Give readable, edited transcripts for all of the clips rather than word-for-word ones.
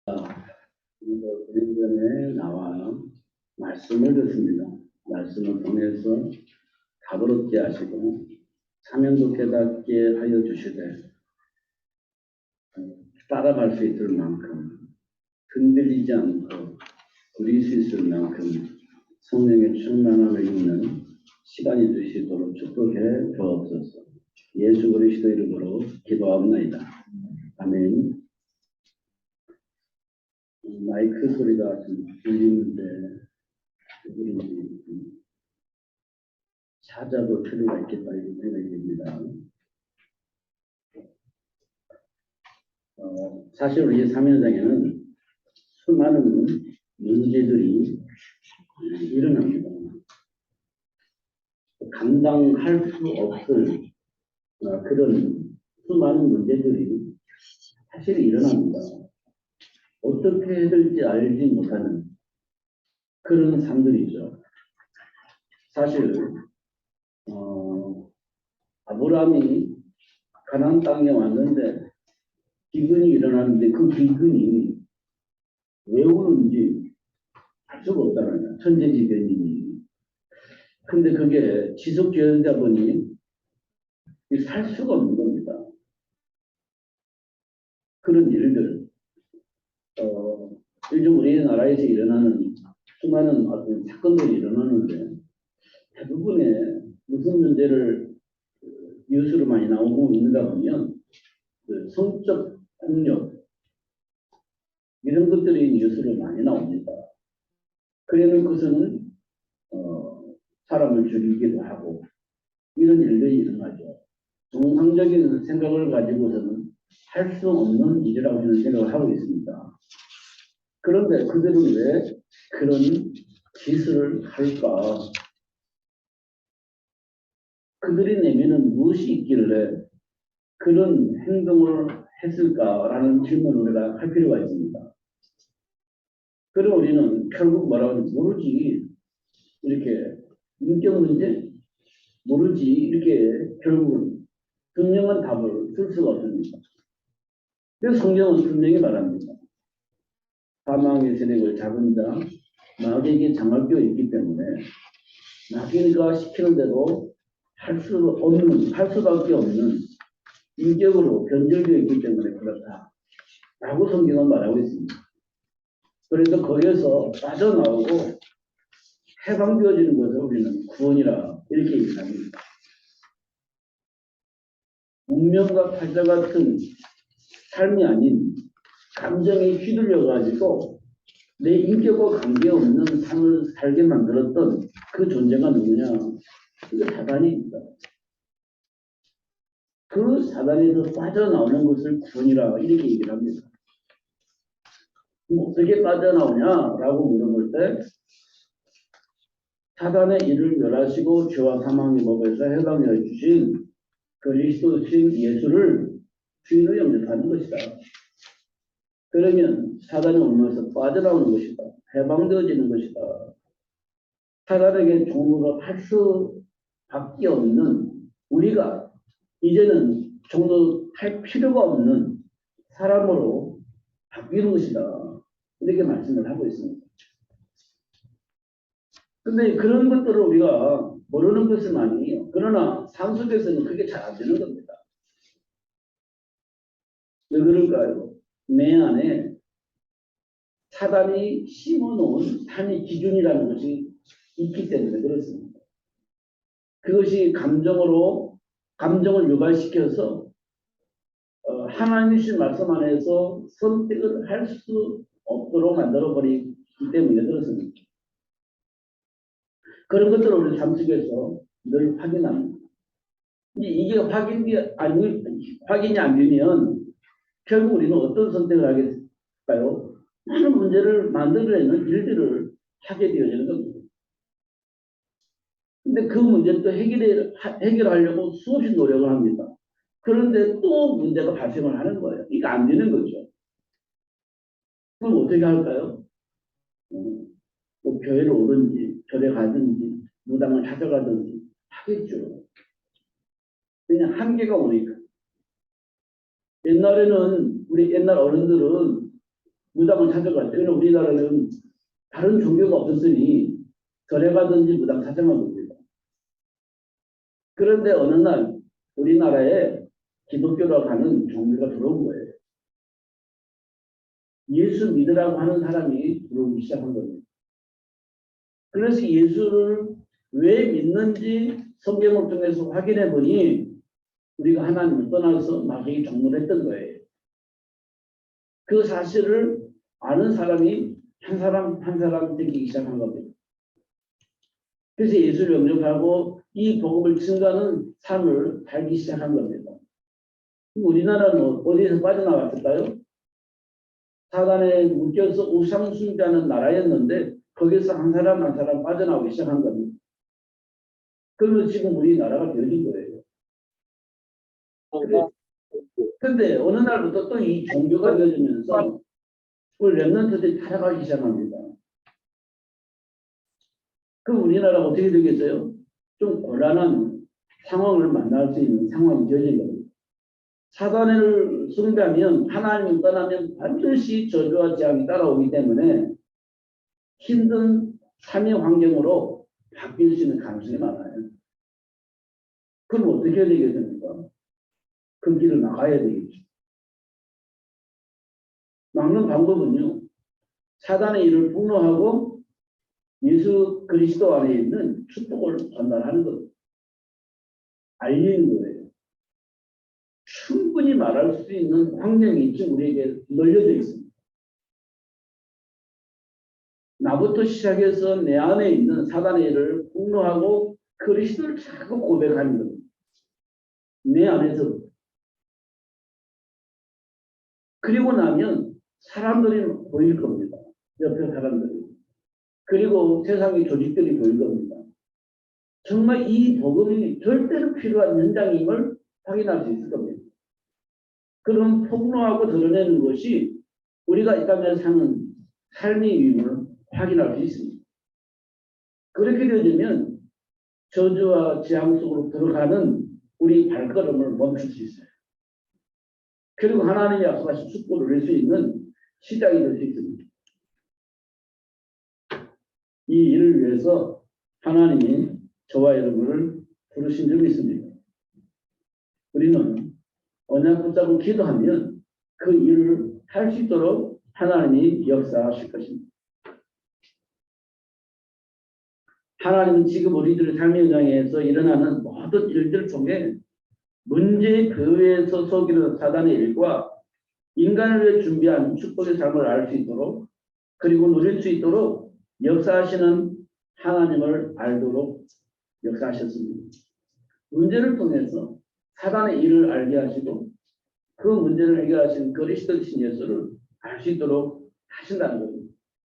드린 전에 나와 말씀을 듣습니다. 말씀을 통해서 답을 얻게 하시고 사명도 깨닫게 하여 주시되 따라갈 수 있을 만큼 흔들리지 않고 누릴 수 있을 만큼 성령의 충만함을 입는 시간이 되시도록 축복해 주옵소서. 예수 그리스도 이름으로 기도합니다. 아멘. 마이크 소리가 좀 들리는데 찾아볼 필요가 있겠다 이런 생각이 듭니다. 사실 우리 사면장에는 수많은 문제들이 일어납니다. 감당할 수 없을 그런 수많은 문제들이 사실 일어납니다. 어떻게 해야 될지 알지 못하는 그런 삶들이죠. 사실 아브라함이 가나안 땅에 왔는데 기근이 일어나는데 그 기근이 왜 오는지 알 수가 없다는 거야. 천재지변이니. 근데 그게 지속되다 보니 살 수가 없는 겁니다. 그런 일들. 요즘 우리나라에서 일어나는 수많은 어떤 사건들이 일어나는데 대부분의 무슨 문제를 뉴스로 많이 나오고 있는가 보면 그 성적 폭력 이런 것들이 뉴스로 많이 나옵니다. 그러는 것은 사람을 죽이기도 하고 이런 일들이 일어나죠. 정상적인 생각을 가지고서는 할 수 없는 일이라고 저는 생각을 하고 있습니다. 그런데 그들은 왜 그런 짓을 할까? 그들의 내면은 무엇이 있길래 그런 행동을 했을까라는 질문을 우리가 할 필요가 있습니다. 그럼 우리는 결국 뭐라고 하는지 모르지. 이렇게 인격 문제? 모르지. 이렇게 결국은 분명한 답을 쓸 수가 없습니다. 그래서 성경은 분명히 말합니다. 사망의 세력을 잡은 자, 마귀에게 장악되어 있기 때문에 마귀가 시키는 대로 할 수밖에 없는 인격으로 변질되어 있기 때문에 그렇다. 라고 성경은 말하고 있습니다. 그래서 거기에서 빠져나오고 해방되어지는 것을 우리는 구원이라 이렇게 얘기합니다. 운명과 팔자 같은 삶이 아닌 감정에 휘둘려가지고 내 인격과 관계없는 삶을 살게 만들었던 그 존재가 누구냐? 그게 사단입니다. 그 사단에서 빠져나오는 것을 구원이라 이렇게 얘기를 합니다. 어떻게 빠져나오냐라고 물어볼 때 사단의 일을 멸하시고 죄와 사망의 법에서 해방해 주신 그리스도신 예수를 주인으로 영접하는 것이다. 그러면 사단의 올무에서 빠져나오는 것이다. 해방되어지는 것이다. 사단에게 종로로 할 수밖에 없는 우리가 이제는 종로할 필요가 없는 사람으로 바뀌는 것이다. 이렇게 말씀을 하고 있습니다. 근데 그런 것들을 우리가 모르는 것은 아니에요. 그러나 삶 속에서는 그게 잘 안 되는 겁니다. 왜 그럴까요? 내 안에 사단이 심어놓은 삶의 기준이라는 것이 있기 때문에 그렇습니다. 그것이 감정을 유발시켜서 하나님의 말씀 안에서 선택을 할 수 없도록 만들어버리기 때문에 그렇습니다. 그런 것들을 우리 삶 속에서 늘 확인합니다. 이게 확인이 안 되면 결국 우리는 어떤 선택을 하겠을까요? 많은 문제를 만들어내는 일들을 하게 되어지는 겁니다. 근데 그 문제를 또 해결하려고 수없이 노력을 합니다. 그런데 또 문제가 발생을 하는 거예요. 이게 안 되는 거죠. 그럼 어떻게 할까요? 뭐 교회를 오든지 절에 가든지 무당을 찾아가든지 하겠죠. 그냥 한계가 오니까. 옛날에는 우리 옛날 어른들은 무당을 찾아갈 때는 우리나라는 다른 종교가 없었으니 절에 가든지 무당 찾아만 봅니다. 그런데 어느 날 우리나라에 기독교라고 하는 종교가 들어온 거예요. 예수 믿으라고 하는 사람이 들어오기 시작한 겁니다. 그래서 예수를 왜 믿는지 성경을 통해서 확인해 보니 우리가 하나님을 떠나서 마귀에게 종노했던 거예요. 그 사실을 아는 사람이 한 사람 한 사람 되기 시작한 겁니다. 그래서 예수를 영접하고 이 복음을 증거하는 삶을 살기 시작한 겁니다. 우리나라는 어디에서 빠져나왔을까요? 사단에 묶여서 우상 숭배하는 나라였는데 거기서 한 사람 한 사람 빠져나오기 시작한 겁니다. 그러면 지금 우리나라가 되어진 거예요. 근데 어느 날부터 또 이 종교가 되어지면서 우리 렘넌트들이 타락하기 시작합니다. 그럼 우리나라가 어떻게 되겠어요? 좀 곤란한 상황을 만날 수 있는 상황이 되어진 겁니다. 사단을 숭배하면 하나님을 떠나면 반드시 저주와 재앙이 따라오기 때문에 힘든 삶의 환경으로 바뀔 수 있는 가능성이 많아요. 그럼 어떻게 해야 되겠습니까? 그 길을 나가야 되겠죠. 막는 방법은요. 사단의 일을 폭로하고 예수 그리스도 안에 있는 축복을 전달하는 겁니다. 알리는 거예요. 충분히 말할 수 있는 환경이 지금 우리에게 널려져 있습니다. 나부터 시작해서 내 안에 있는 사단의 일을 폭로하고 그리스도를 자꾸 고백하는 겁니다. 내 안에서. 그리고 나면 사람들이 보일 겁니다. 옆에 사람들이. 그리고 세상의 조직들이 보일 겁니다. 정말 이 복음이 절대로 필요한 현장임을 확인할 수 있을 겁니다. 그런 폭로하고 드러내는 것이 우리가 이 땅에 사는 삶의 이유를 확인할 수 있습니다. 그렇게 되면 저주와 재앙 속으로 들어가는 우리 발걸음을 멈출 수 있어요. 그리고 하나님이 약속하신 축복을 누릴 수 있는 시작이 될 수 있습니다. 이 일을 위해서 하나님이 저와 여러분을 부르신 적이 있습니다. 우리는 언약 붙잡고 기도하면 그 일을 할 수 있도록 하나님이 역사하실 것입니다. 하나님은 지금 우리들의 삶의 현장에서 일어나는 모든 일들 중에 문제의 교회에서 속이는 사단의 일과 인간을 위해 준비한 축복의 삶을 알 수 있도록 그리고 누릴 수 있도록 역사하시는 하나님을 알도록 역사하셨습니다. 문제를 통해서 사단의 일을 알게 하시고 그 문제를 해결하시는 그리스도이신 예수를 알 수 있도록 하신다는 겁니다.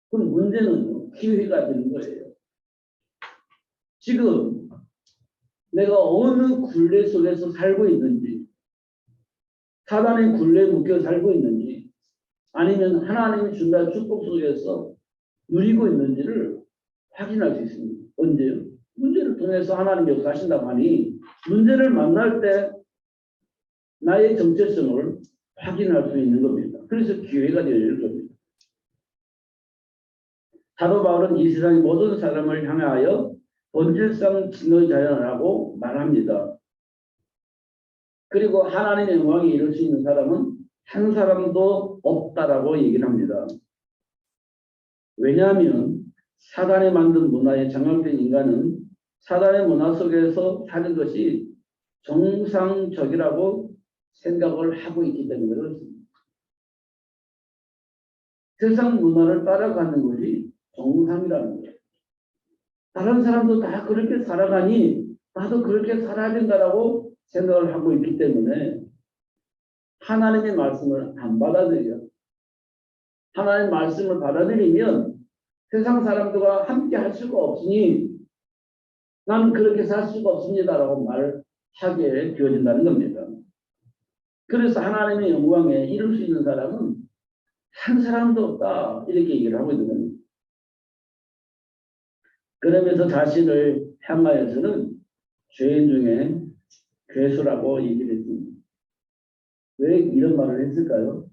그럼 문제는 기회가 되는 거예요. 지금 내가 어느 굴레 속에서 살고 있는지 사단의 굴레에 묶여 살고 있는지 아니면 하나님이 준비한 축복 속에서 누리고 있는지를 확인할 수 있습니다. 언제요? 문제를 통해서 하나님이 역사하신다고 하니 문제를 만날 때 나의 정체성을 확인할 수 있는 겁니다. 그래서 기회가 되어질 겁니다. 사도 바울은 이 세상의 모든 사람을 향하여 본질상 진노자연이라고 말합니다. 그리고 하나님의 영광에 이룰 수 있는 사람은 한 사람도 없다라고 얘기를 합니다. 왜냐하면 사단이 만든 문화에 장악된 인간은 사단의 문화 속에서 사는 것이 정상적이라고 생각을 하고 있기 때문에 그렇습니다. 세상 문화를 따라가는 것이 정상이라는 거예요. 다른 사람도 다 그렇게 살아가니 나도 그렇게 살아야 된다라고 생각을 하고 있기 때문에 하나님의 말씀을 안 받아들여요. 하나님의 말씀을 받아들이면 세상 사람들과 함께 할 수가 없으니 나는 그렇게 살 수가 없습니다라고 말하게 되어진다는 겁니다. 그래서 하나님의 영광에 이룰 수 있는 사람은 한 사람도 없다 이렇게 얘기를 하고 있는 겁니다. 그러면서 자신을 향하여서는 죄인 중에 괴수라고 얘기를 했습니다. 왜 이런 말을 했을까요?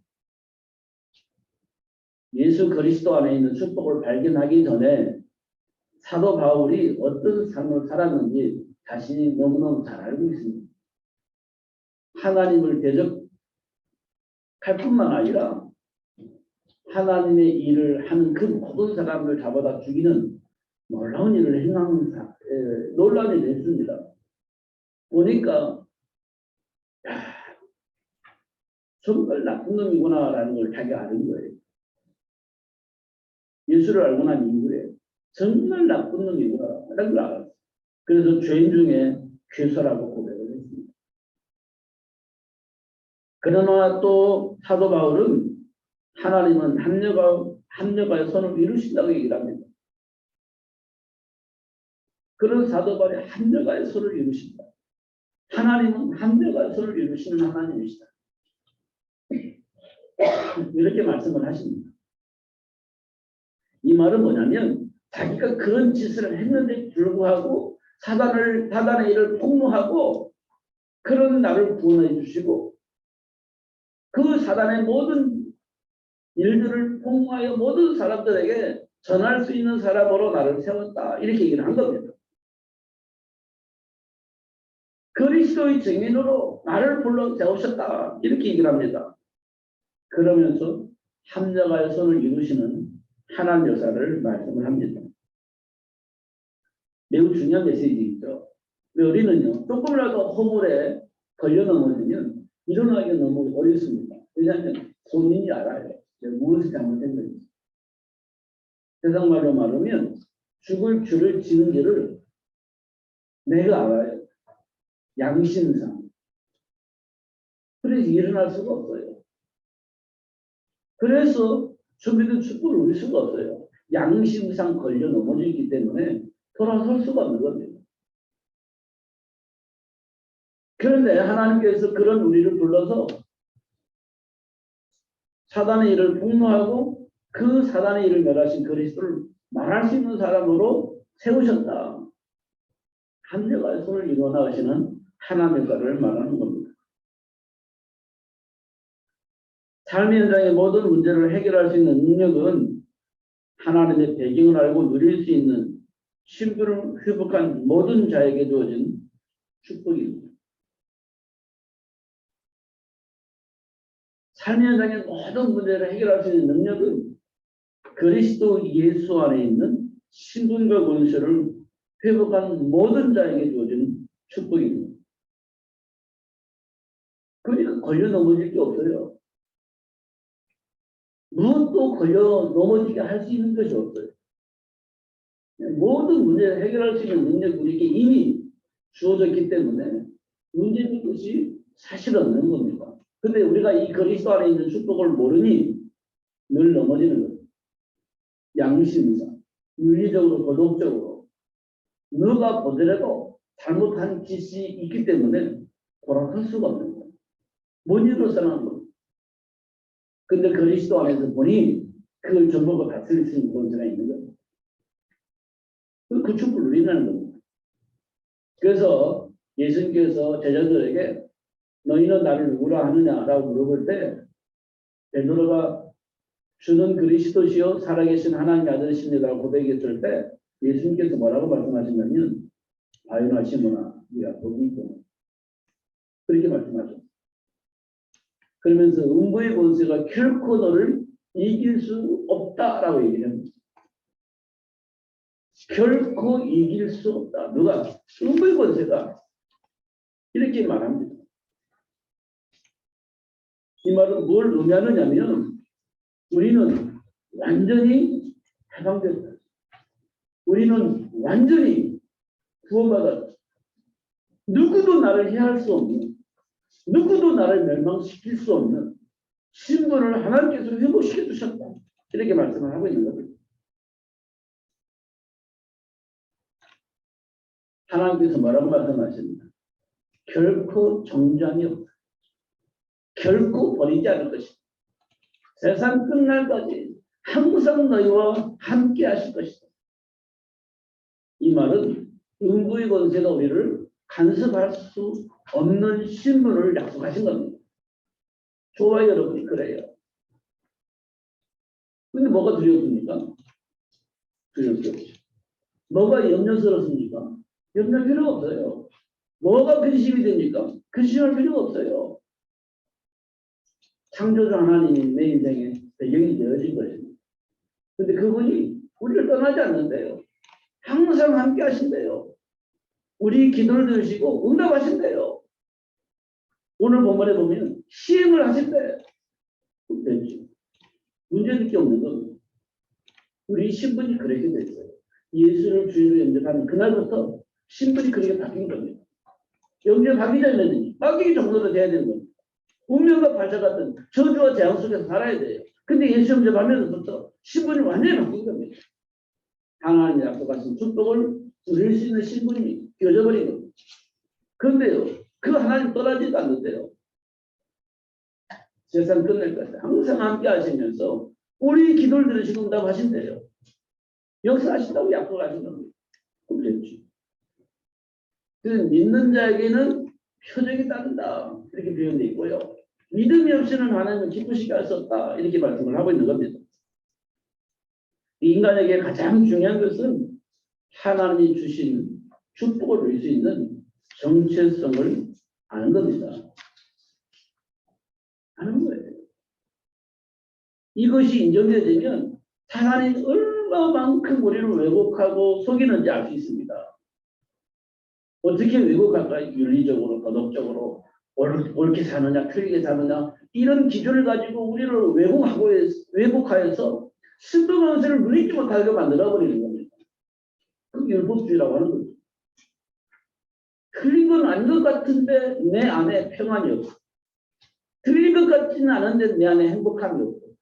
예수 그리스도 안에 있는 축복을 발견하기 전에 사도 바울이 어떤 삶을 살았는지 자신이 너무너무 잘 알고 있습니다. 하나님을 대적할 뿐만 아니라 하나님의 일을 하는 그 모든 사람을 잡아다 죽이는 놀라운 일을 행하는 놀라운 일을 했습니다. 보니까 정말 나쁜 놈이구나라는 걸 자기가 아는 거예요. 예수를 알고 난 이후에 정말 나쁜 놈이구나라는 걸 알았어요. 그래서 죄인 중에 괴수라고 고백을 했습니다. 그러나 또 사도 바울은 하나님은 합력하여 선을 이루신다고 얘기를 합니다. 그런 사도 바울이 합력하여 선을 이루신다. 하나님은 합력하여 선을 이루시는 하나님이시다. 이렇게 말씀을 하십니다. 이 말은 뭐냐면 자기가 그런 짓을 했는데 불구하고 사단의 일을 폭로하고 그런 나를 구원해 주시고 그 사단의 모든 일들을 폭로하여 모든 사람들에게 전할 수 있는 사람으로 나를 세웠다. 이렇게 얘기를 한 겁니다. 그리스도의 증인으로 나를 불러 세우셨다. 이렇게 얘기를 합니다. 그러면서 합력하여 선을 이루시는 하나님 역사를 말씀을 합니다. 매우 중요한 메시지이죠. 우리는요, 조금이라도 허물에 걸려 넘어지면 일어나기가 너무 어렵습니다. 왜냐하면 본인이 알아요. 무엇이 잘못했는지. 세상말로 말하면 죽을 줄을 지는 길을 내가 알아요. 양심상. 그래서 일어날 수가 없어요. 그래서 준비된 축복을 누릴 수가 없어요. 양심상 걸려 넘어지기 때문에 돌아설 수가 없는 겁니다. 그런데 하나님께서 그런 우리를 불러서 사단의 일을 폭로하고 그 사단의 일을 멸하신 그리스도를 말할 수 있는 사람으로 세우셨다. 합력하여 손을 이루어 나가시는 하나님의 것을 말하는 겁니다. 삶의 현장의 모든 문제를 해결할 수 있는 능력은 하나님의 배경을 알고 누릴 수 있는 신분을 회복한 모든 자에게 주어진 축복입니다. 삶의 현장의 모든 문제를 해결할 수 있는 능력은 그리스도 예수 안에 있는 신분과 권세를 회복한 모든 자에게 주어진 축복입니다. 그러니까 걸려 넘어질 게 없어요. 무엇도 걸려 넘어지게 할 수 있는 것이 없어요. 모든 문제를 해결할 수 있는 능력이 우리에게 이미 주어졌기 때문에 문제는 것이 사실 없는 겁니다. 근데 우리가 이 그리스도 안에 있는 축복을 모르니 늘 넘어지는 거예요. 양심상, 윤리적으로, 도덕적으로 누가 보더라도 잘못한 짓이 있기 때문에 돌아설 수가 없는 거예요. 못 일어서는 거예요. 근데 그리스도 안에서 보니 그걸 전부가 받을 수 있는 권세가 있는 거예요. 그 축복을 누린다는 겁니다. 그래서 예수님께서 제자들에게 너희는 나를 누구라 하느냐라고 물어볼 때 베드로가 주는 그리스도시요 살아계신 하나님의 아들이십니다라고 고백했을 때 예수님께서 뭐라고 말씀하셨냐면 바요나 시몬아 네가 복이 있구나 그렇게 말씀하셨어요. 그러면서 음부의 권세가 결코 너를 이길 수 없다라고 얘기를 합니다. 결코 이길 수 없다. 누가? 음부의 권세가 이렇게 말합니다. 이 말은 뭘 의미하느냐면 우리는 완전히 해방됐다. 우리는 완전히 구원받았다. 누구도 나를 해할 수 없는, 누구도 나를 멸망시킬 수 없는 신분을 하나님께서 회복시켜 주셨다. 이렇게 말씀을 하고 있는 겁니다. 하나님께서 뭐라고 말씀하십니까? 결코 정죄함이 없다. 결코 버리지 않을 것이다. 세상 끝날까지 항상 너희와 함께 하실 것이다. 이 말은 음부의 권세가 우리를 간섭할 수 없는 신분을 약속하신 겁니다. 저와 여러분이 그래요. 근데 뭐가 두렵습니까? 두렵죠. 뭐가 염려스럽습니까? 염려 필요 없어요. 뭐가 근심이 됩니까? 근심할 필요가 없어요. 창조주 하나님이 내 인생에 배경이 되어진 것입니다. 근데 그분이 우리를 떠나지 않는데요. 항상 함께 하신대요. 우리 기도를 들으시고 응답하신대요. 오늘 본문에 보면 시행을 하신대요. 됐죠. 문제될 게 없는 겁니다. 우리 신분이 그렇게 됐어요. 예수를 주인으로 영접하는 그날부터 신분이 그렇게 바뀐 겁니다. 영접하기 전에는 바뀌기 정도로 돼야 되는 겁니다. 운명과 발작 같은 저주와 재앙 속에서 살아야 돼요. 근데 예수 영접하면서부터 신분이 완전히 바뀐 겁니다. 하나님이 약속하신 축복을 누릴 수 있는 신분이 껴져버린 겁니다. 그런데요, 그 하나님 떠나지도 않는데요. 세상 끝날 것 같아요. 항상 함께 하시면서 우리 기도를 들으시고 응답하신대요. 역사하신다고 약속하신 겁니다. 그렇죠. 그래서 믿는 자에게는 표적이 따른다. 이렇게 표현되어 있고요. 믿음이 없이는 하나님을 기쁘시게 할 수 없다. 이렇게 말씀을 하고 있는 겁니다. 인간에게 가장 중요한 것은 하나님이 주신 축복을 누릴 수 있는 정체성을 아는 겁니다. 아는 거예요. 이것이 인정되면 하나님이 얼마만큼 우리를 왜곡하고 속이는지 알 수 있습니다. 어떻게 왜곡할까? 윤리적으로, 도덕적으로 옳게 사느냐, 틀리게 사느냐 이런 기준을 가지고 우리를 왜곡하여서 신성한 것을 누리지 못하게 만들어버리는 겁니다. 그게 율법주의라고 하는 거죠. 틀린 건 아닌 것 같은데 내 안에 평안이 없고 틀린 것 같지는 않은데 내 안에 행복함이 없고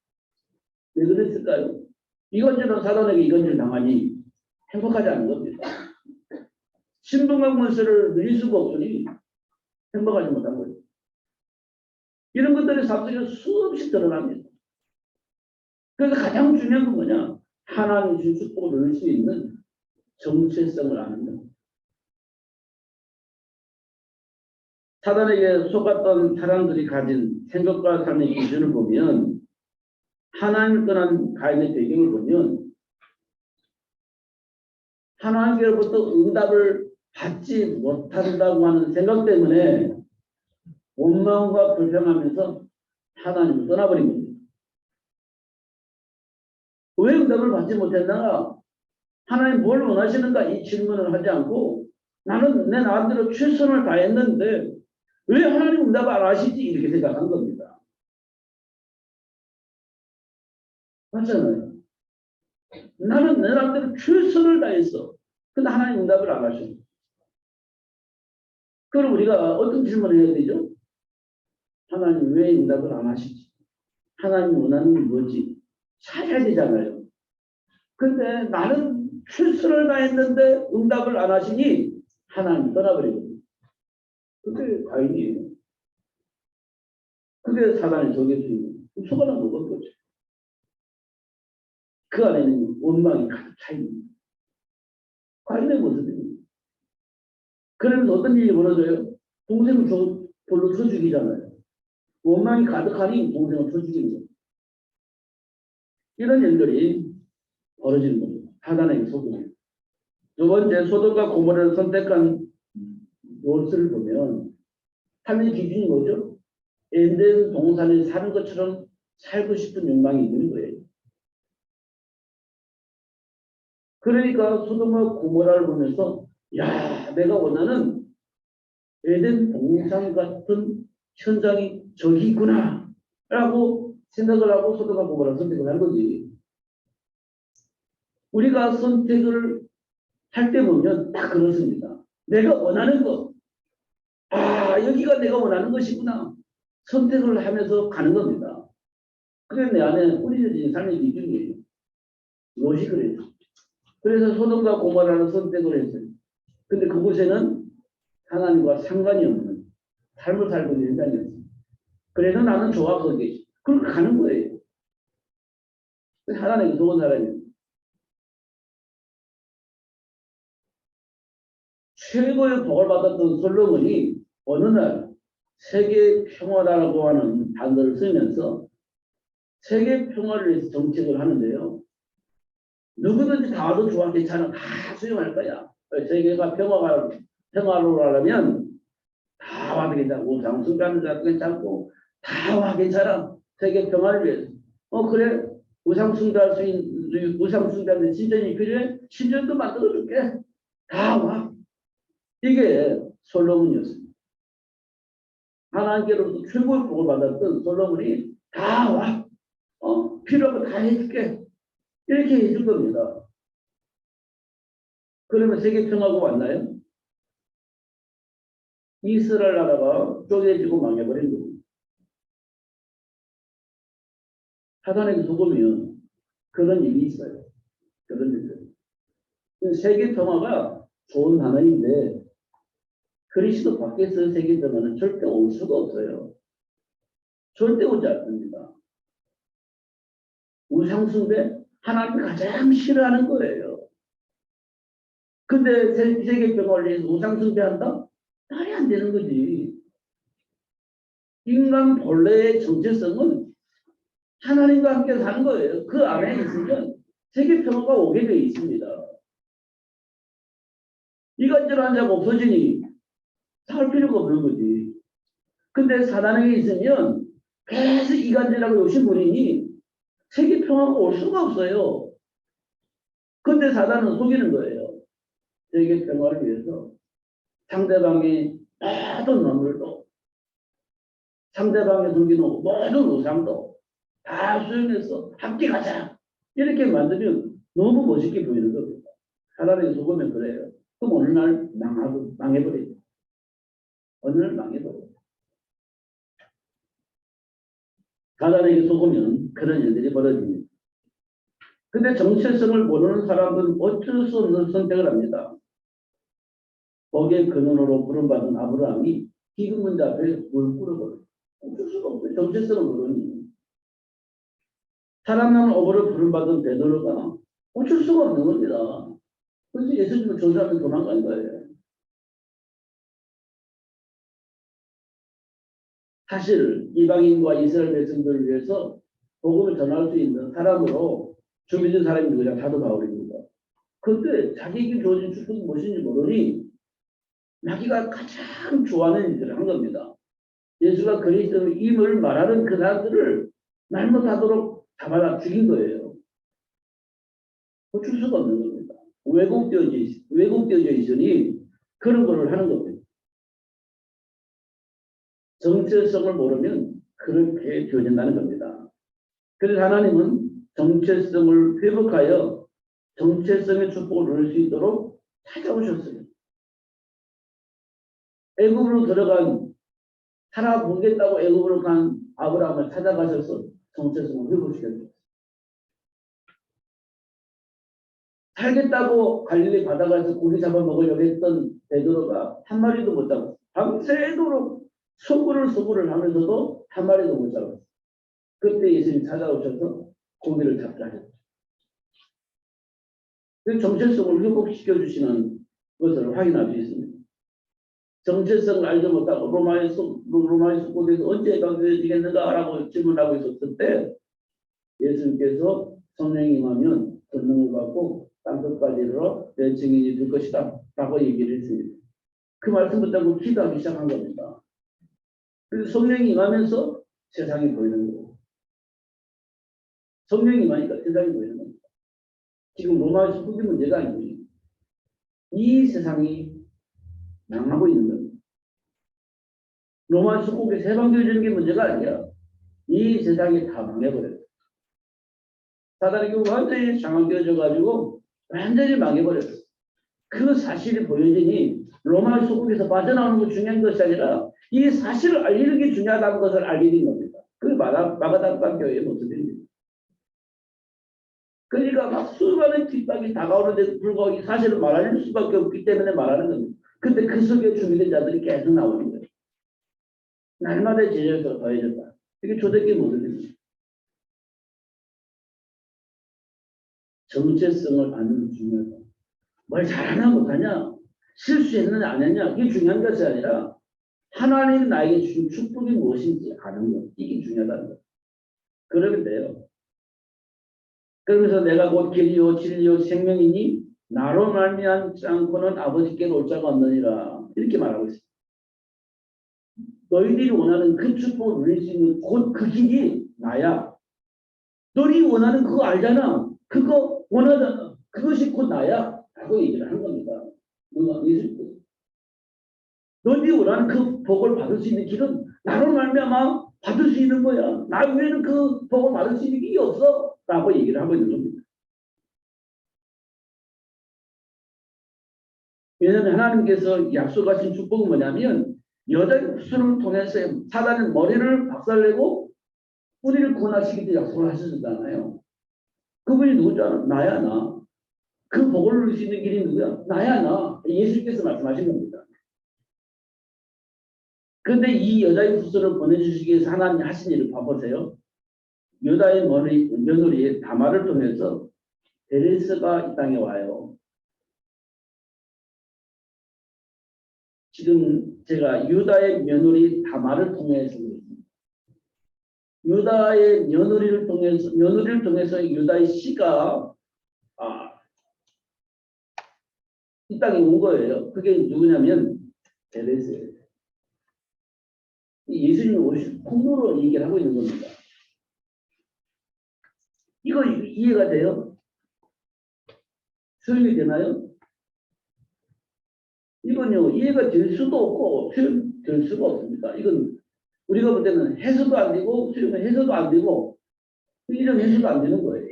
왜 그랬을까요? 이건저런 사단에게 이건질 당하니 행복하지 않은 겁니다. 신분과 권세를 누릴 수가 없으니 행복하지 못한 거예요. 이런 것들이 삶 속에 수없이 드러납니다. 그래서 가장 중요한 건 뭐냐? 하나님 주 축복을 누릴 수 있는 정체성을 아는 것. 사단에게 속았던 사람들이 가진 생각과 삶의 기준을 보면 하나님을 떠난 가인의 배경을 보면 하나님께로부터 응답을 받지 못한다고 하는 생각 때문에 원망과 불평하면서 하나님을 떠나버린 겁니다. 왜 응답을 받지 못했나? 하나님 뭘 원하시는가? 이 질문을 하지 않고 나는 내 나름대로 최선을 다했는데 왜 하나님 응답을 안 하시지? 이렇게 생각한 겁니다. 맞잖아요. 나는 내 나름대로 최선을 다했어. 근데 하나님 응답을 안 하셔. 그럼 우리가 어떤 질문을 해야 되죠? 하나님 왜 응답을 안 하시지? 하나님 원하는 게 뭐지? 찾아야 되잖아요. 근데 나는 최선을 다했는데 응답을 안 하시니 하나님 떠나버리거든요. 그게 가인이에요. 그게 사단의 적용이에요. 속아나 먹은 거죠. 그 안에는 원망이 가득 차 있는 가인의 모습입니다. 그러면 어떤 일이 벌어져요? 동생을 돌로 쳐 죽이잖아요. 원망이 가득하니 동생을 쳐 죽이는 거예요. 이런 일들이 벌어지는 겁니다. 사단에게 속으면. 두 번째, 소돔과 고모라를 선택한 롯을 보면 삶의 기준이 뭐죠? 에덴 동산에 사는 것처럼 살고 싶은 욕망이 있는 거예요. 그러니까 소돔과 고모라를 보면서 야, 내가 원하는 에덴 동산 같은 현장이 저기 있구나 라고 생각을 하고 소돔과 고모라를 선택을 한 거지. 우리가 선택을 할 때 보면 딱 그렇습니다. 내가 원하는 것. 아, 여기가 내가 원하는 것이구나. 선택을 하면서 가는 겁니다. 그게 내 안에 뿌리져진 삶의 기준이에요. 롯이 그래요. 그래서 소돔과 고모라는 선택을 했어요. 근데 그곳에는 하나님과 상관이 없는 삶을 살고 있는 인간이었어요. 그래서 나는 좋아 거기. 그렇게 가는 거예요. 하나님이 좋은 사람이에요. 최고의 복을 받았던 솔로몬이 어느 날 세계 평화라고 하는 단어를 쓰면서 세계 평화를 위해서 정책을 하는데요. 누구든지 다 와도 좋아, 괜찮아, 다 수용할 거야. 세계가 평화로우려면 다 와도 괜찮아. 우상숭배하는 자도 괜찮고 다 와 괜찮아. 세계 평화를 위해서. 그래. 우상숭배하는 신전이 필요해? 신전도 만들어줄게. 다 와. 이게 솔로몬이었습니다. 하나님께로부터 최고의 복을 받았던 솔로몬이 다 와. 필요한 거 다 해줄게. 이렇게 해줄 겁니다. 그러면 세계 평화가 왔나요? 이스라엘 나라가 쪼개지고 망해버린 겁니다. 사단에게 속으면 그런 일이 있어요. 그런 일들. 세계 평화가 좋은 단어인데 그리스도 밖에서 세계 평화는 절대 올 수가 없어요. 절대 오지 않습니다. 우상숭배 하나님이 가장 싫어하는 거예요. 근데 세계 평화를 위해서 우상숭배한다? 말이 안 되는 거지. 인간 본래의 정체성은 하나님과 함께 사는 거예요. 그 안에 있으면 세계 평화가 오게 되어 있습니다. 이간질한 자가 없어지니 살 필요가 없는 거지. 근데 사단에게 있으면 계속 이간질하고 욕심 부리니 세계 평화가 올 수가 없어요. 근데 사단은 속이는 거예요. 세계 평화를 위해서 상대방의 모든 놈들도 상대방의 숨기는 모든 우상도 다 수용해서 함께 가자. 이렇게 만들면 너무 멋있게 보이는 겁니다. 사단에게 속으면 그래요. 그럼 어느 날 망해버리죠. 어느 날 망해버려요. 사단에게 속으면 그런 일들이 벌어집니다. 근데 정체성을 모르는 사람들은 어쩔 수 없는 선택을 합니다. 거기에 근원으로 부름받은 아브라함이 기근 문제 앞에 물 꿇어버려요. 어쩔 수가 없어요. 정체성을 모르니. 사랑하는 어부를 부름받은 베드로가 어쩔 수가 없는 겁니다. 그래서 예수님은 저 사람이 도망간 거예요. 사실 이방인과 이스라엘 백성들을 위해서 복음을 전할 수 있는 사람으로 주믿는 사람이 누구냐? 사도 바울입니다. 그런데 자기에게 주어진 축복이 무엇인지 모르니 자기가 가장 좋아하는 일을 한 겁니다. 예수가 그리스도임을 말하는 그 사람들을 말 못하도록 잡아다 죽인 거예요. 어쩔 수가 없는 겁니다. 왜곡되어져 있으니 그런 걸 하는 겁니다. 정체성을 모르면 그렇게 되어진다는 겁니다. 그래서 하나님은 정체성을 회복하여 정체성의 축복을 누릴 수 있도록 찾아오셨어요. 애굽으로 들어간 살아보겠다고 애굽으로 간 아브라함을 찾아가셔서 정체성을 회복시켰어요. 살겠다고 갈릴리 바다가서 고기 잡아먹으려고 했던 베드로가 한 마리도 못 잡았어요. 밤새도록 소굴을 하면서도 한 마리도 못 잡았어요. 그때 예수님이 찾아오셔서 고기를 잡게 하셨죠. 그 정체성을 회복시켜주시는 것을 확인할 수 있습니다. 정체성을 알지 못하고 로마의 속국에서 언제 강조해지겠는가라고 질문하고 있었을 때 예수님께서 성령이 임하면 권능을 받고 땅끝까지 이르러 내 증인이 될 것이다 라고 얘기를 했습니다. 그 말씀 붙잡고 기도하기 시작한 겁니다. 그래서 성령이 임하면서 세상이 보이는 거예요. 성령이 임하니까 세상이 보이는 겁니다. 지금 로마의 속국의 문제가 아니에요. 이 세상이 망하고 있는 겁니다. 로마 속국에 세방되어지는 게 문제가 아니야. 이 세상이 다 망해버려요. 사단에게 완전히 장악되어져가지고 완전히 망해버렸어. 그 사실이 보여지니 로마 속국에서 빠져나오는 게 중요한 것이 아니라 이 사실을 알리는 게 중요하다는 것을 알게 된 겁니다. 그게 마가다락 교회의 모습입니다. 그러니까 막 수많은 뒷박이 다가오는데 불구하고 이 사실을 말할 수밖에 없기 때문에 말하는 겁니다. 근데 그 속에 준비된 자들이 계속 나오는 거예요. 날마다 제자가 더해졌다. 이게 초대교회 모습입니다. 정체성을 아는 게 중요하다. 뭘 잘하냐 못하냐, 실수했느냐 안 했냐, 이게 중요한 것이 아니라 하나님 나에게 주신 축복이 무엇인지 아는 것, 이게 중요하다는 것. 그러면 돼요. 그러면서 내가 곧 길이요 진리요 생명이니 나로 말미암지 않고는 아버지께로 올 자가 없느니라. 이렇게 말하고 있어요. 너희들이 원하는 그 축복을 누릴 수 있는 곧 그 길이 나야. 너희 원하는 그거 알잖아. 그거 원하잖아. 그것이 곧 나야. 라고 얘기를 하는 겁니다. 누가 예수님. 너희들이 원하는 그 복을 받을 수 있는 길은 나로 말미암아 받을 수 있는 거야. 나 외에는 그 복을 받을 수 있는 길이 없어. 라고 얘기를 하고 있는 겁니다. 왜냐하면 하나님께서 약속하신 축복은 뭐냐면 여자의 후손을 통해서 사단의 머리를 박살내고 뿌리를 구원하시기 위해 약속을 하셨잖아요. 그분이 누구잖아? 나야 나. 그 복을 누릴 수 있는 길이 누구야? 나야 나. 예수님께서 말씀하신 겁니다. 그런데 이 여자의 후손을 보내주시기 위해서 하나님이 하신 일을 봐보세요. 유다의 며느리 다말을 통해서 베레스가 이 땅에 와요. 지금 제가 유다의 며느리 다말을 통해서 유다의 며느리를 통해서 유다의 씨가 이 땅에 온 거예요. 그게 누구냐면 베레스예요. 예수님이 오신 통로로 얘기를 하고 있는 겁니다. 이거 이해가 돼요? 소용이 되나요? 이건요, 이해가 될 수도 없고, 수용될 수가 없습니다. 이건 우리가 볼 때는 해서도 안 되고, 수용해서도 안 되고, 이런 해서도 안 되는 거예요.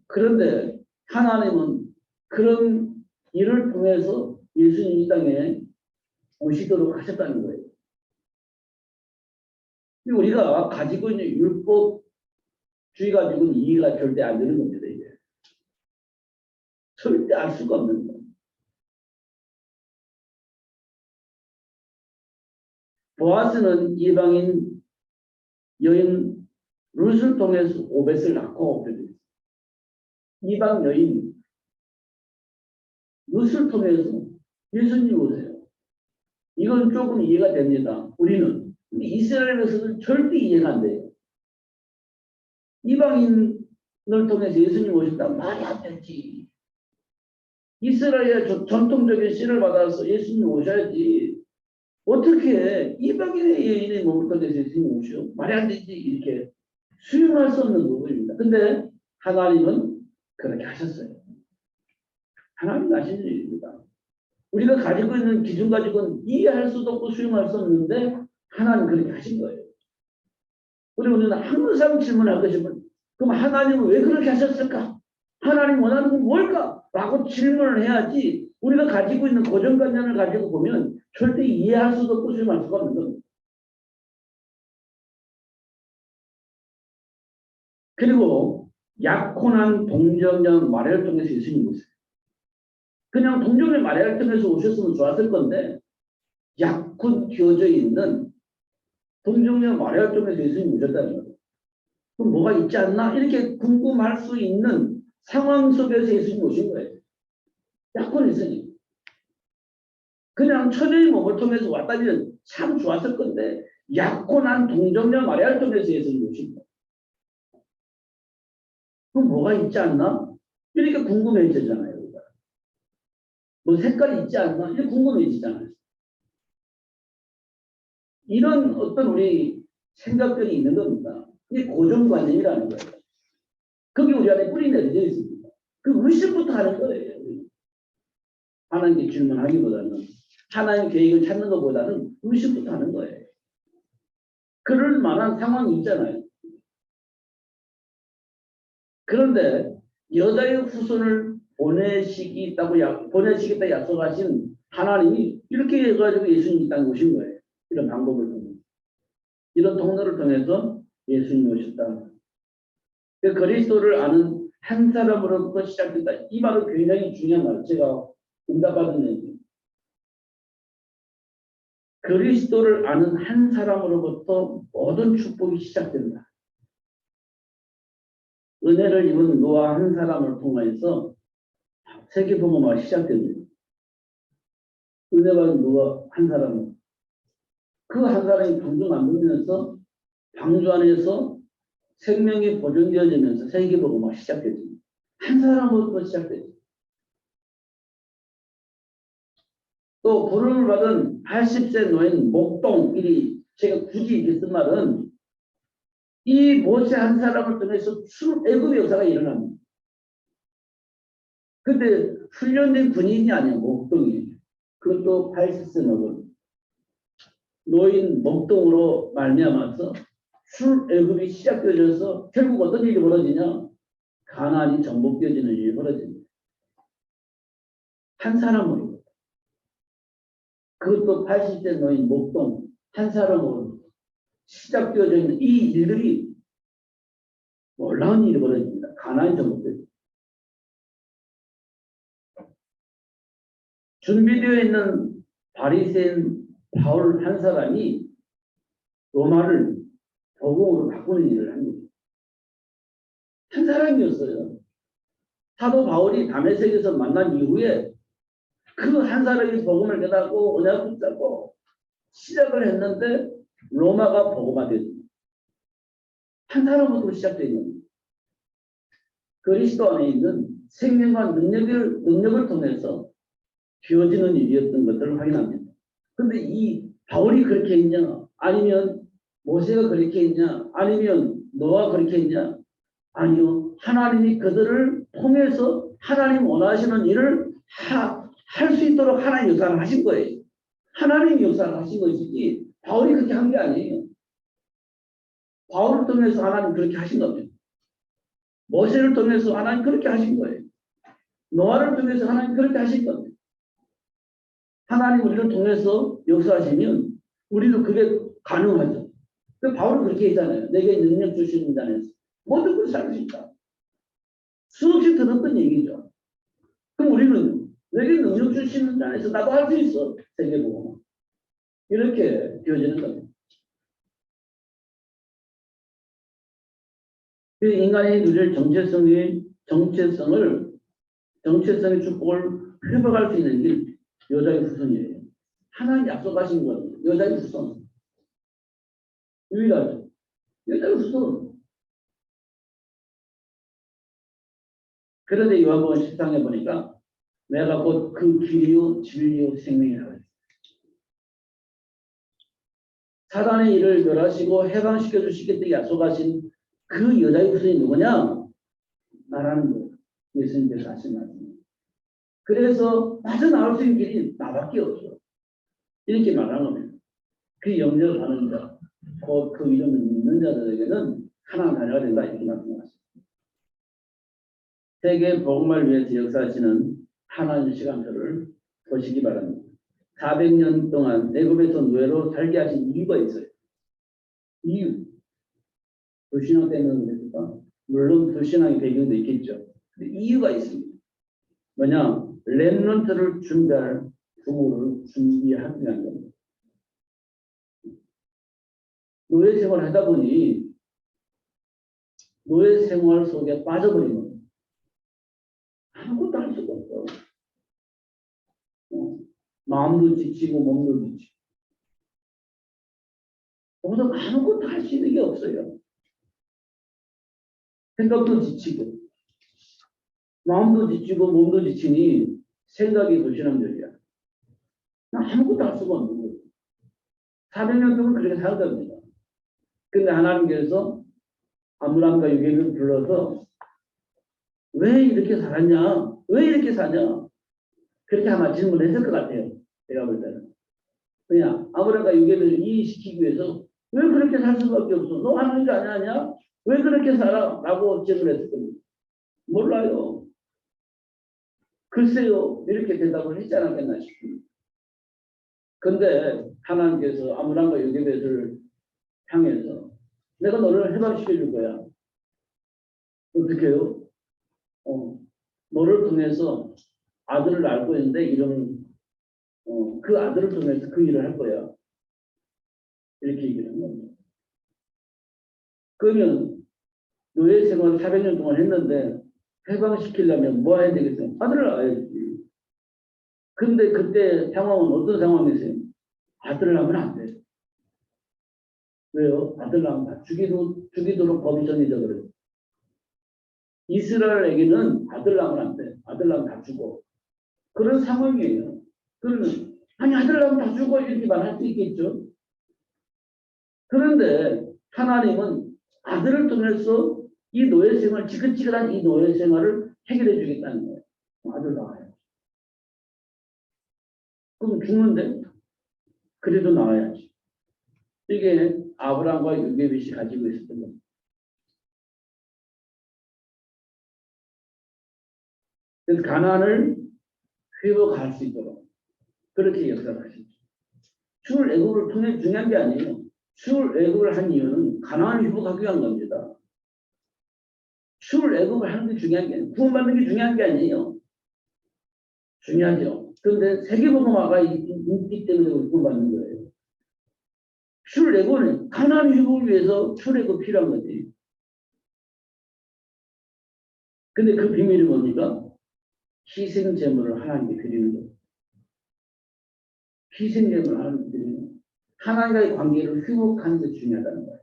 그런데 하나님은 그런 일을 통해서 예수님 이 땅에 오시도록 하셨다는 거예요. 우리가 가지고 있는 율법주의 가지고는 이해가 절대 안 되는 겁니다. 이게. 절대 알 수가 없는 거예요. 보아스는 이방인 여인 룻을 통해서 오벳을 낳고 이방 여인 룻을 통해서 예수님이 오세요. 이건 조금 이해가 됩니다. 우리는 이스라엘에서는 절대 이해가 안 돼요. 이방인을 통해서 예수님 오신다 말이 안 되지. 이스라엘의 전통적인 씨를 받아서 예수님 오셔야지. 어떻게 이방인의 여인의 몸을 통해서 예수님 오셔? 말이 안 되지. 이렇게 수용할 수 없는 부분입니다. 근데 하나님은 그렇게 하셨어요. 하나님 하신 일입니다. 우리가 가지고 있는 기준 가지고는 이해할 수도 없고 수용할 수 없는데 하나님 그렇게 하신 거예요. 우리는 항상 질문할 것이면 그럼 하나님은 왜 그렇게 하셨을까? 하나님 원하는 건 뭘까? 라고 질문을 해야지 우리가 가지고 있는 고정관념을 가지고 보면 절대 이해할 수도 없고 수용할 수가 없는 겁니다. 그리고 약혼한 동정녀 마리아를 통해서 예수님 오세요. 그냥 동정녀 마리아를 통해서 오셨으면 좋았을 건데 약혼 되어져 있는 동정녀 마리아를 통해서 예수님 오셨다는 거예요. 그럼 뭐가 있지 않나? 이렇게 궁금할 수 있는 상황 속에서 예수님 오신 거예요. 약혼했으니. 그냥 처녀의 몸을 통해서 왔다면 참 좋았을 건데 약혼한 동정녀 마리아를 통해서 예수님 오신 거예요. 그럼 뭐가 있지 않나? 이렇게 궁금해지잖아요. 뭐 색깔이 있지 않나? 이렇게 궁금해지잖아요. 이런 어떤 우리 생각들이 있는 겁니다. 이게 고정관념이라는 거예요. 그게 우리 안에 뿌리 내려져 있습니다. 그 의심부터 하는 거예요. 하나님께 질문하기보다는 하나님 계획을 찾는 것보다는 의심부터 하는 거예요. 그럴 만한 상황이 있잖아요. 그런데 여자의 후손을 보내시겠다 약속하신 하나님이 이렇게 해가지고 예수님이 땅에 오신 거예요. 이런 방법을 통해서. 이런 통로를 통해서 예수님이 오셨다. 그리스도를 아는 한 사람으로부터 시작된다. 이 말은 굉장히 중요한 말. 제가 응답받은 얘기. 그리스도를 아는 한 사람으로부터 모든 축복이 시작된다. 은혜를 입은 노아 한 사람을 통해서 세계복음화가 시작됩니다. 은혜 받은 노아 한 사람은 그 한 사람이 방주 만들면서 방주 안에서 생명이 보존되어지면서 세계복음화가 시작되죠. 한 사람으로부터 시작되죠. 또 부름을 받은 80세 노인 목동일이 제가 굳이 이렇게 쓴 말은 이 모세 한 사람을 통해서 출애굽의 역사가 일어납니다. 근데 훈련된 군인이 아니야, 목동이. 그것도 80세 노인 목동으로 말미암아서 출애굽이 시작되어져서 결국 어떤 일이 벌어지냐? 가나안이 정복되어지는 일이 벌어집니다. 한 사람으로. 그것도 80세 노인 목동 한 사람으로 시작되어져 있는 이 일들이 놀라운 일이 벌어집니다. 가나안이 정복되어집니다. 준비되어 있는 바리새인 바울 한 사람이 로마를 복음으로 바꾸는 일을 합니다. 한 사람이었어요. 사도 바울이 다메섹에서 만난 이후에 그 한 사람이 복음을 깨닫고 언약을 붙잡고 시작을 했는데 로마가 복음화됐습니다. 한 사람부터 시작된 겁니다. 그리스도 안에 있는 생명과 능력을 통해서 주어지는 일이었던 것들을 확인합니다. 근데 이 바울이 그렇게 했냐? 아니면 모세가 그렇게 했냐? 아니면 노아가 그렇게 했냐? 아니요. 하나님이 그들을 통해서 하나님 원하시는 일을 할 수 있도록 하나님 역사를 하신 거예요. 하나님 역사를 하신 것이지 바울이 그렇게 한 게 아니에요. 바울을 통해서 하나님 그렇게 하신 겁니다. 모세를 통해서 하나님 그렇게 하신 거예요. 노아를 통해서 하나님 그렇게 하신 겁니다. 하나님 우리를 통해서 역사하시면 우리도 그게 가능하죠. 바울은 그렇게 했잖아요. 내게 능력 주시는 자에서 모든 것을 살 수 있다. 수없이 들었던 얘기죠. 그럼 우리는 내게 능력 주시는 자에서 나도 할 수 있어. 세계보고 이렇게 되어지는 겁니다. 인간이 누릴 정체성의 축복을 회복할 수 있는 길, 여자의 후손이에요. 하나님 약속하신 것, 여자의 후손. 유일하죠. 여자의 후손. 그런데 요한복음 13에 보니까 내가 곧 그 길이요 진리요 생명이라고 했어요. 사단의 일을 멸하시고 해방시켜 주시겠다고 약속하신 그 여자의 후손이 누구냐? 나라는 거예요. 예수님께서 하신 말씀. 그래서 빠져나올 수 있는 길이 나밖에 없어. 이렇게 말하는 겁니다. 그 영접을 하는 자, 곧 그 이름을 믿는 자들에게는 하나님 자녀가 된다. 이렇게 말씀하셨습니다. 세계 복음을 위해서 역사하시는 하나님의 시간표를 보시기 바랍니다. 400년 동안 애굽에서 노예로 살게 하신 이유가 있어요. 이유. 불신앙 때문에 그랬을까? 물론 불신앙의 배경도 있겠죠. 근데 이유가 있습니다. 뭐냐? 렘넌트를 준비할 부모를 준비하는 겁니다. 노예 생활을 하다 보니 노예 생활 속에 빠져버린 겁니다. 아무것도 할 수가 없어. 마음도 지치고 몸도 지치고. 모두 아무것도 할 수 있는 게 없어요. 생각도 지치고 마음도 지치고 몸도 지치니 생각이 불신앙적이야. 아무것도 할 수가 없는 거예요. 400년 동안 그렇게 살답니다. 근데 하나님께서 아브라함과 유괴를 불러서 왜 이렇게 살았냐? 왜 이렇게 사냐? 그렇게 아마 질문을 했을 것 같아요. 제가 볼 때는. 그냥 아브라함과 유괴를 이해시키기 위해서 왜 그렇게 살 수밖에 없어? 너 하는 게 아니냐? 왜 그렇게 살아? 라고 질문했을 겁니다. 몰라요. 글쎄요. 이렇게 대답을 했지 않았겠나 싶습니다. 근데 하나님께서 아브라함과 요게벳을 향해서 내가 너를 해방시켜 줄 거야. 어떻게 해요? 너를 통해서 아들을 낳고 있는데 그 아들을 통해서 그 일을 할 거야. 이렇게 얘기를 한 겁니다. 그러면 노예 생활 400년 동안 했는데 해방시키려면 뭐 해야 되겠어요? 아들을 낳아야지. 근데 그때 상황은 어떤 상황이세요? 아들을 낳으면 안 돼. 왜요? 아들 낳으면 다 죽이도록 법이 정해져 그래요. 이스라엘에게는 아들 낳으면 안 돼. 아들 낳으면 다 죽어. 그런 상황이에요. 그러면 아니 아들 낳으면 다 죽어 이렇게 말할 수 있겠죠. 그런데 하나님은 아들을 통해서 이 노예 생활, 지긋지긋한 이 노예 생활을 해결해 주겠다는 거예요. 아들 낳아요. 그럼 죽는데? 그래도 나와야지. 이게 아브라함과 요게벳이 가지고 있었던 겁니다. 그래서 가나안을 회복할 수 있도록 그렇게 역사하셨죠. 출애굽을 통해 중요한 게 아니에요. 출애굽을 한 이유는 가나안을 회복하기 위한 겁니다. 출애굽을 하는 게 중요한 게 아니에요. 구원받는 게 중요한 게 아니에요. 중요하죠. 그런데 세계복음화가 있기 때문에 구원받는 거예요. 출애굽은 가나안 회복을 위해서 출애굽 필요한 거지. 근데 그 비밀이 뭡니까? 희생 제물을 하나님께 드리는 거예요. 희생 제물을 하나님께 드리는 거예요. 하나님과의 관계를 회복하는 게 중요하다는 거예요.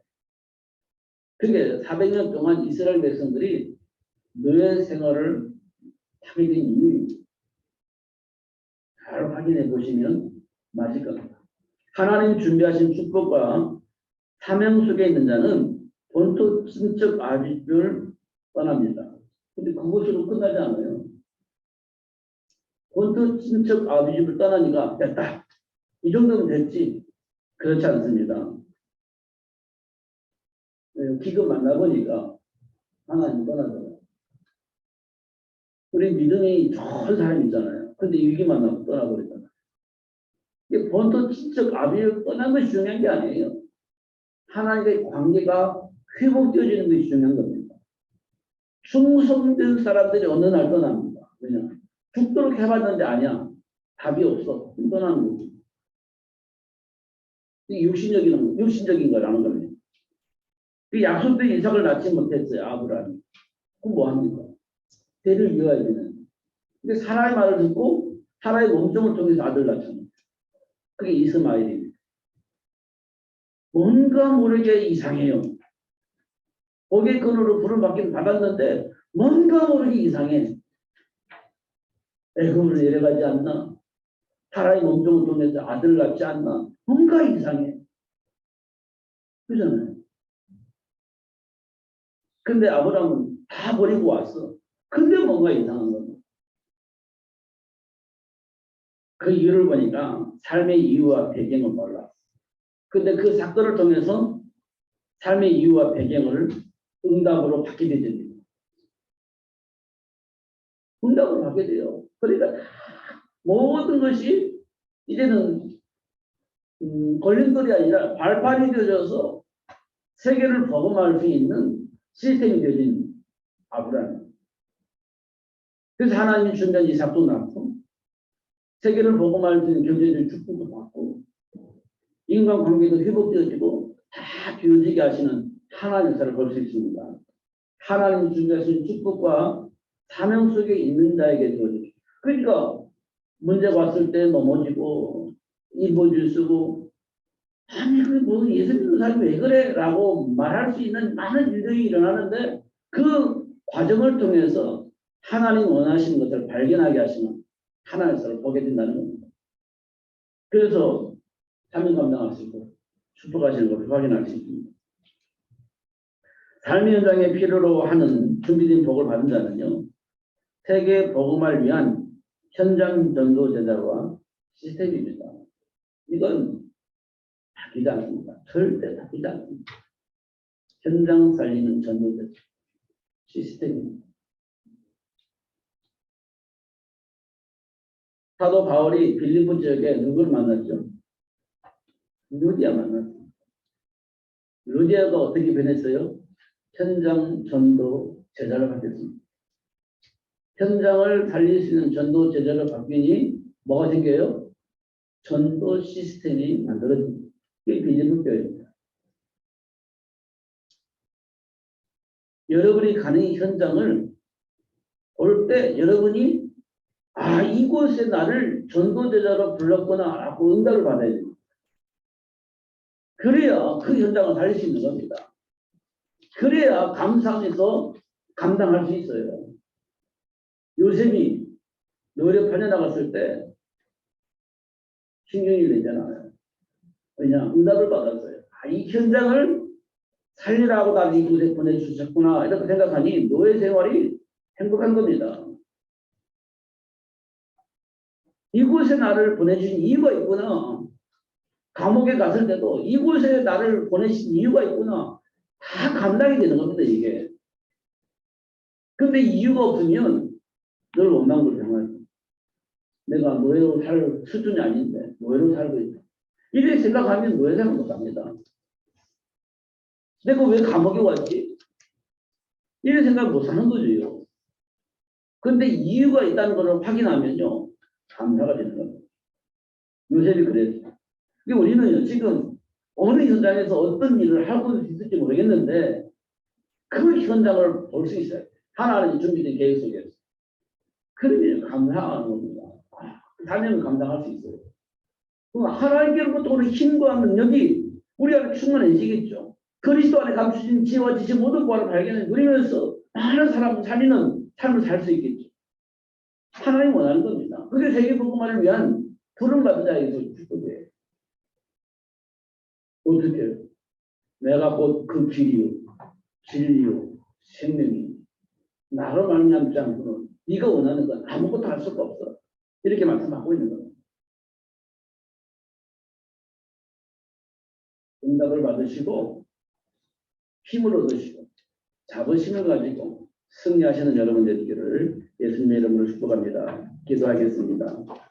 그게 400년 동안 이스라엘 백성들이 노예 생활을 하게 된 이유입니다. 잘 확인해 보시면 맞을 겁니다. 하나님 준비하신 축복과 사명 속에 있는 자는 본토 친척 아비집을 떠납니다. 근데 그것으로 끝나지 않아요. 본토 친척 아비집을 떠나니까 됐다. 이 정도면 됐지. 그렇지 않습니다. 기껏 만나보니까 하나님 떠나더라고요. 우리 믿음이 좋은 사람 있잖아요. 근데 위기 만나고 떠나버리잖아요. 본토 친척 아비를 떠난 것이 중요한 게 아니에요. 하나님과의 관계가 회복되어지는 것이 중요한 겁니다. 충성된 사람들이 어느 날 떠납니다. 왜냐? 죽도록 해봤는데 아니야. 답이 없어. 떠나는 거지. 육신적인 거라는 겁니다. 그 약속된 이삭을 낳지 못했어요. 아브라함이. 그럼 뭐 합니까? 대를 이어야 되는. 근데 사라의 말을 듣고 사라의 몸종을 통해서 아들 낳잖아요. 그게 이스마엘입니다. 뭔가 모르게 이상해요. 고개 근으로 불을 받았는데 뭔가 모르게 이상해. 애굽을 내려가지 않나? 사라의 몸종을 통해서 아들 낳지 않나? 뭔가 이상해. 그잖아요. 근데 아브라함은 다 버리고 왔어. 근데 뭔가 이상한 거죠. 그 이유를 보니까 삶의 이유와 배경을 몰라. 근데 그 사건을 통해서 삶의 이유와 배경을 응답으로 받게 되죠. 응답으로 받게 돼요. 그러니까 모든 것이 이제는 걸림돌이 아니라 발판이 되어져서 세계를 복음할 수 있는 시스템이 되어진 아브라함. 그래서 하나님이 준비한 이삭도 낳고 세계를 복음할 수 있는 경제적 축복도 받고 인간관계도 회복되어지고 다 되어지게 하시는 하나님의 역사를 볼 수 있습니다. 하나님이 준비하신 축복과 사명 속에 있는 자에게 주어지죠. 그러니까 문제가 왔을 때 넘어지고 입어줄 쓰고 아니 그 뭐 예수 믿는 사람이 왜 그래? 라고 말할 수 있는 많은 일들이 일어나는데 그 과정을 통해서 하나님 원하시는 것을 발견하게 하시는 하나님의 역사를 보게 된다는 겁니다. 그래서 사명 감당할 수 있고 축복하시는 것을 확인할 수 있습니다. 삶의 현장에 필요로 하는 준비된 복을 받은 자는요. 세계 복음을 위한 현장 전도 제자와 시스템입니다. 이건 바뀌지 않습니다. 절대 바뀌지 않습니다. 현장 살리는 전도 제자 시스템입니다. 사도 바울이 빌립보 지역에 누구를 만났죠? 루디아 만났습니다. 루디아가 어떻게 변했어요? 현장 전도 제자를 바뀌었습니다. 현장을 살릴 수 있는 전도 제자를 바뀌니 뭐가 생겨요? 전도 시스템이 만들어집니다. 이게 빌립보 교회입니다. 여러분이 가는 현장을 볼 때 여러분이 이곳에 나를 전도 제자로 불렀구나 라고 응답을 받아야 됩니다. 그래야 그 현장을 살릴 수 있는 겁니다. 그래야 감사함에서 감당할 수 있어요. 요셉이 노래 팔려나갔을 때 신경이 되잖아요. 왜냐? 응답을 받았어요. 아, 이 현장을 살리라고 나를 이곳에 보내주셨구나. 이렇게 생각하니 노예 생활이 행복한 겁니다. 이곳에 나를 보내주신 이유가 있구나. 감옥에 갔을 때도 이곳에 나를 보내신 이유가 있구나. 다 감당이 되는 겁니다, 이게. 근데 이유가 없으면 늘 원망불평하죠. 내가 노예로 살 수준이 아닌데 노예로 살고 있다. 이렇게 생각하면 노예 생활 못합니다. 내가 왜 감옥에 왔지? 이런 생각 못 하는 거죠. 근데 이유가 있다는 것을 확인하면요. 감사가 되는 겁니다. 요셉이 그랬죠. 우리는 지금 어느 현장에서 어떤 일을 하고 있을지 모르겠는데 그 현장을 볼 수 있어요. 하나님 준비된 계획 속에서. 그러면 감사하는 겁니다. 사명을 감당할 수 있어요. 하나님께로부터 오는 힘과 능력이 우리 안에 충만해지겠죠. 그리스도 안에 감추신 지혜와 지식 모든 과를 발견해 누리면서 많은 사람을 살리는 삶을 살 수 있겠죠. 하나님 원하는 겁니다. 그게 세계복음화를 위한 부름받은 자에게서 축복이에요. 어떻게? 내가 곧 그 길이요, 진리요, 생명이 나로 말미암지 않고는 네가 원하는 건 아무것도 할 수가 없어. 이렇게 말씀하고 있는 겁니다. 응답을 받으시고 힘을 얻으시고 자부심을 가지고 승리하시는 여러분 되기를 예수님의 이름으로 축복합니다. 기도하겠습니다.